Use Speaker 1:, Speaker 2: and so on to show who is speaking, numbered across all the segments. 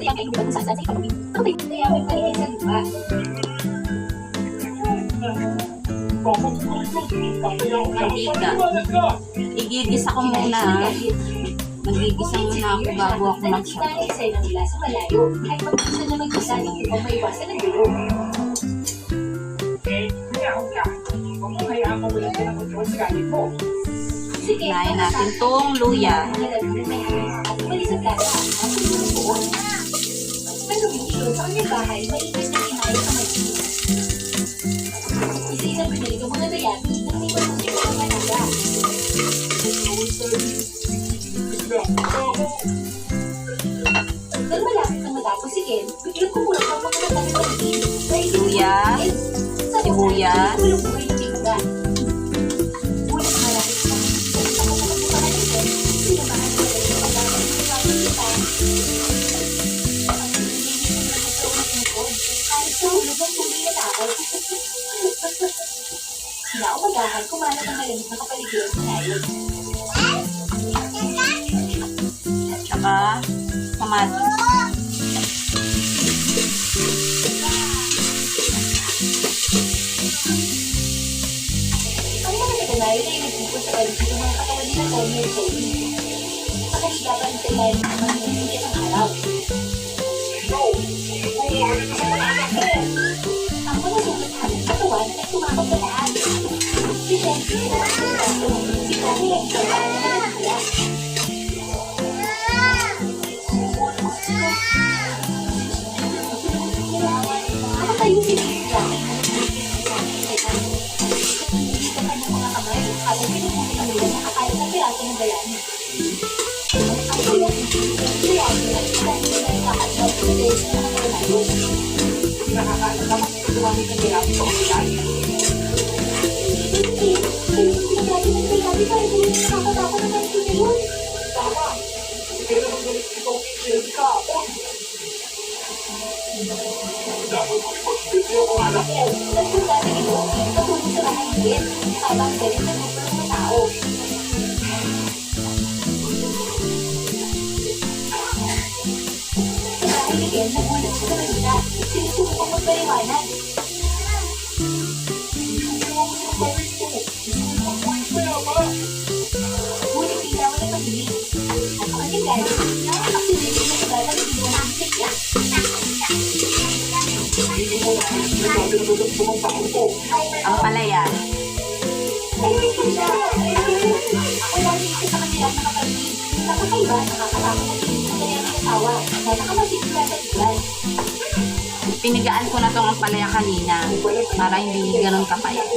Speaker 1: Kaya kayo kung saan sa economy. Okay, kaya may paligid sa lupa.
Speaker 2: Mantika. Igigisa ko muna ha. Nagigisa muna ako bago ako mag-shop.
Speaker 1: Dahil sa ilang nila sa malayo, ay pag-isa na mag-isa ng upang maiwasan ng gulo. Sige,
Speaker 2: Kinain natin tong luya.
Speaker 1: Sa kanyang bahay, mainit na kinain sa mag-inis. Isa-isa pinili ko mga dayati na may matusip ng malaga. Nang malapit na matapos si Ken, biglang kumulang ang mga mata ng pag-ibig.
Speaker 2: Luya, sibuyas,
Speaker 1: Tulong-buhay na bigla. Ngunit malapit na sa pagkakatapahan ni Ken, sinabahan niya rin ang pagkakatapahan ng kita. Kahit sa hulog ng tuloy na tao. Kinaumagahan, kumalat ang malamig na kapaligiran sa lalim.
Speaker 2: at saka kamatis.
Speaker 1: Ang mga naganayon ay nagtipon sa paligid ng mga katawan nila Tommy at Tony. Nakahigatan sa ilalim ng mga nililiit ng araw. Ang mga sugat ng katawan ay tumakot sa lahat. Si Shensi na si Tommy ay katawan na nagkula. Nakatayo si Lisa. Sa kanyang mga kamay, habang pinupunin ang ulan na akala sa piraso ng bayani. Ang ulan, bayani ay dahil na nakakasal sa dahil sa mga malayo.
Speaker 3: Nakakalaman ang dumami ng bayani sa ulan.
Speaker 1: Hindi, pinagdati ng bayani para hindi nakakatawa ng mga yun.
Speaker 3: Tama! Pero ang galit ikaw ang kahapon. Dapat ko ipag-ibig yung anak ko.
Speaker 1: Nagpunta ito, patulong sa mga higit, habang galit ng grupo ng mga tao. Sa bahay ni Ken, nagulat siya sa kanila. Sinusubukang magpaliwanag. Ngunit bigla wala pag-ibig. At ang kanyang galit, nakakaksilipin na sa ng ginawa ng sikla.
Speaker 3: Hindi mo na sinasabi na doon sa mga tao ko.
Speaker 2: Ang palaya.
Speaker 1: Ay, siya! Ako lang dito sa kanila nakapagiging. Nakakaiba, nakakatakot at hindi sa kanyang asawa na nakamasid sila sa ilan.
Speaker 2: Pinigaan ko na tong ang palaya kanina para hindi ganun kapayat.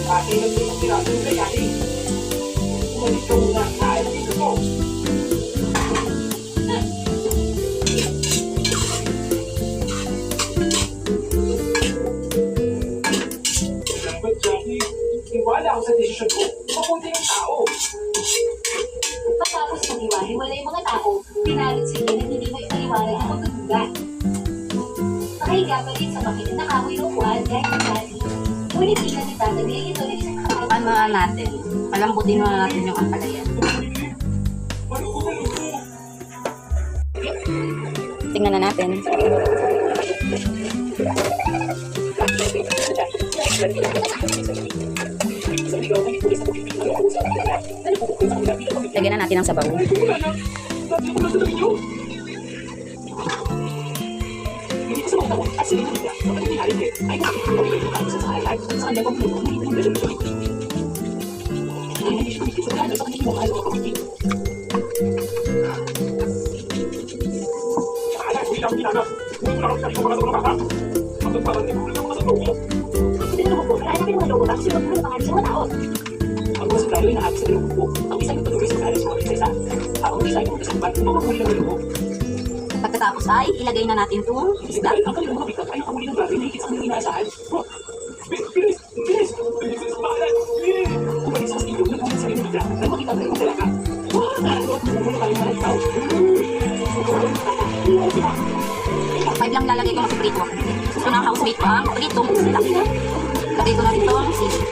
Speaker 3: Ate, nagsilang tiraso yung bayani. Umalis ka muna. Kain dito ko. Dapat, Jackie, iwala ako sa desisyon ko. Mabuti yung tao.
Speaker 1: Matapos mag-iwalay yung mga tao, pinalit sila na hindi mo ipaliwanag ang pagkaguga. Nakahiga pa rin sa makina na kahoy ng upuan kahit ang dati. Ngunit di na nagtatagay ito ng isang nakakatawa.
Speaker 2: Ano na natin? Palambutin na natin yung ampalaya. Tingnan na natin. Lagyan na natin ang sabaw.
Speaker 3: Ang mga sundalo ay nahabis sa dalawang buko. Ang isang yung patuloy sa sundalo sa mga prinsesa. Ang isa ay pumunta sa lugar upang mahuli ng dalawang.
Speaker 2: Pagkatapos ay ilagay na natin itong isda.
Speaker 3: Ang kanilang mga bigat ay nakahuli ng grabe na higit sa kanilang inaasahan. Bilis! Bilis! Bilis sa bahalan! Bilis! Umalis sa iyo na pumunta sa iyong bigla. Nang makita ang dalawang dalaga. Nalo at bumula tayo ng ikaw.
Speaker 2: Five lang lalagay ko ng prito. Gusto na housemate ko ang pritong isda. Lagay ko na rin itong sisig.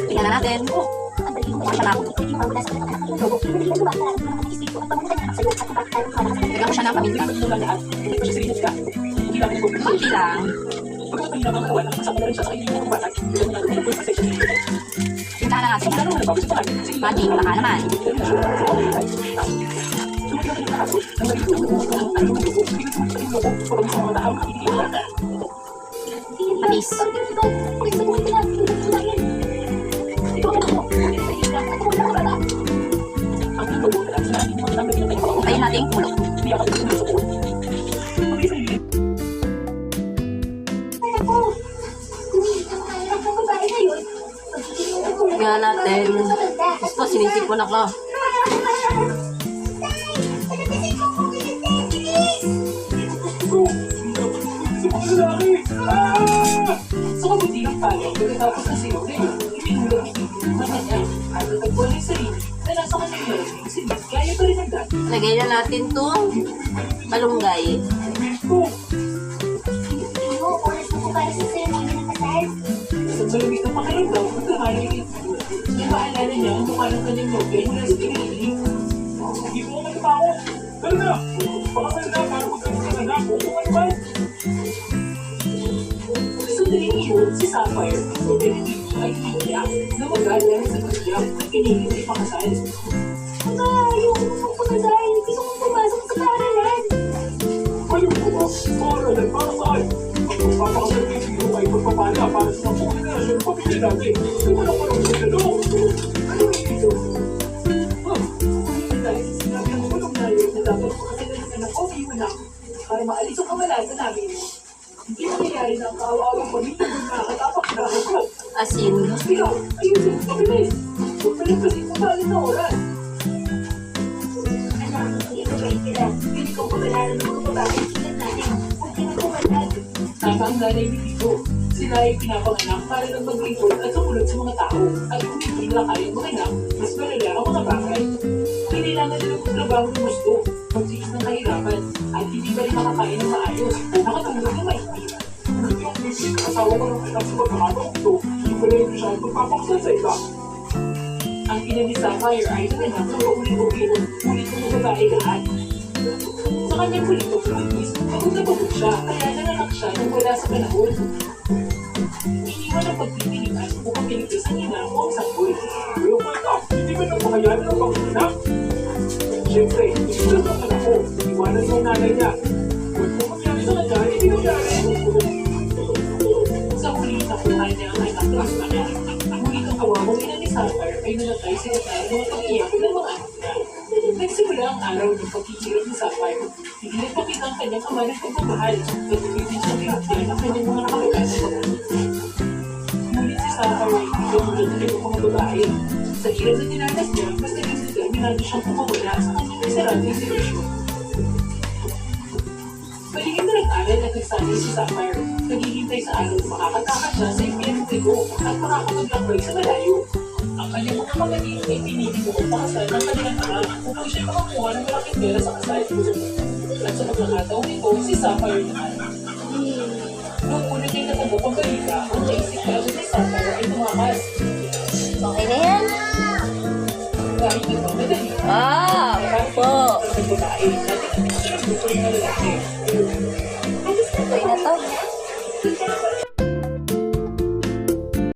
Speaker 2: Tingnan na natin. Siya na ako. Bigyan ko siya ng paminta. Konti lang. Pintahan na natin. Mati, baka naman. Patis. Tayo natin yung ulo.
Speaker 4: Kaya natin. Gusto, sinisipon ako.
Speaker 3: Sa kabutilang pala, pagkatapos na siya ulit, itinulong ang mga niya at natagpuan niya yung sarili na nasa kanyang loob si Liz. Kaya pa rin ang dati.
Speaker 4: Lagay na natin itong malunggay.
Speaker 3: Sa malamig ng pakiramdam, magkakaroon yung ito. May maalala niya ang mukha ng kanyang nobya mula sa pinili. Hindi mo naman pa ako. Pero na, pakasal na para magkaroon ka na ako kung ano ba? Sandaling iyon, si Sapphire, ang pinili ay iiyak na mag-alala sa kanya at pinili ay pakasal.
Speaker 1: Ayoko mong pagkasal. Gusto kong pumasok sa paaralan.
Speaker 3: Ayaw ko ba? Paaralan para saan? Ang papakasal kay Sino ay magpapala para sa mga generasyon ng pamilya natin. Kung walang parang sinalo. Ano yung ito? Dahil sa sinabi ng walang nayo na dapat makasal ng anak ko, iwan na para maalis ang kamalasan namin. Hindi mangyayari na ang kaawa-awang pamilya ng nakakatapak na ako.
Speaker 4: Asin.
Speaker 3: Ikaw, ayusin mo kabilis. Huwag palipasin mo tayo na oras.
Speaker 1: Anak, ito ba sila? Hindi ko pag-alala ng mga babae. Tingnan natin. Huwag ka na pumatag.
Speaker 3: Tama ang nanay ni Tito. Sila ay pinapanganak para lang mag-report at sumunod sa mga tao. At kung hindi nila kayang manganak, mas malala ang mga bagay. Kailangan nila magtrabaho ng gusto, magtiis ng kahirapan, at hindi ba rin makakain ng maayos o nakatulog na maigi. Asawa ko ng anak sa pagkakataong ito, hindi pala yung siya magpapakasal sa iba. Ang ina ni Sapphire ay nanganak ng paulit-ulit, ulit ng mga babae lahat. Sa kanyang huling pagpulis, pagod na pagod siya, kaya nanganak siya nang wala sa panahon. Iniwan ang pagpipilian upang pinipis ang ina o ang sanggol. Pero bata, hindi ba nang makayanan ang panganak? Siyempre, hindi lang ang anak ko. Iwanan mo ang nanay niya. Huwag mo mangyari sa kanya, hindi nangyari. Sa huli, nakuha niya ang anak ng kanya. Ngunit ang kawawang ina ni Sapphire ay nalatay sa gitna ng mga pag-iyak ng mga anak niya. Nagsimula ang araw ng pagkikirap ni Sapphire. Hindi nagpakita ang kanyang ama ng pagmamahal. Patuloy din siya pinagdiyan ang kanyang mga nakakalaga ng mga. Ngunit si Sapphire ay hindi tulad ng mga babae. Sa hirap na dinanas niya, mas naging determinado siyang pumawala sa kanyang miserabling sitwasyon. Paligid na nag-aral at nagsanay si Sapphire. Naghihintay sa araw na makakatakas siya sa impiyerno at makakapaglakbay sa malayo. Ang kanyang mga kapatid ay pinili mo ang pakasal ng kanilang anak upang siya makakuha ng malaking pera sa kasal. At sa pagkakataong ito, si Sapphire naman. Noong una niyang natanggap ang balita, ang naisip ka ni Sapphire ay tumakas.
Speaker 4: Okay na yan?
Speaker 3: Kahit ito madali.
Speaker 4: Po.
Speaker 3: Ang babae, natin ang gusto ng lalaki.
Speaker 4: Okay na to.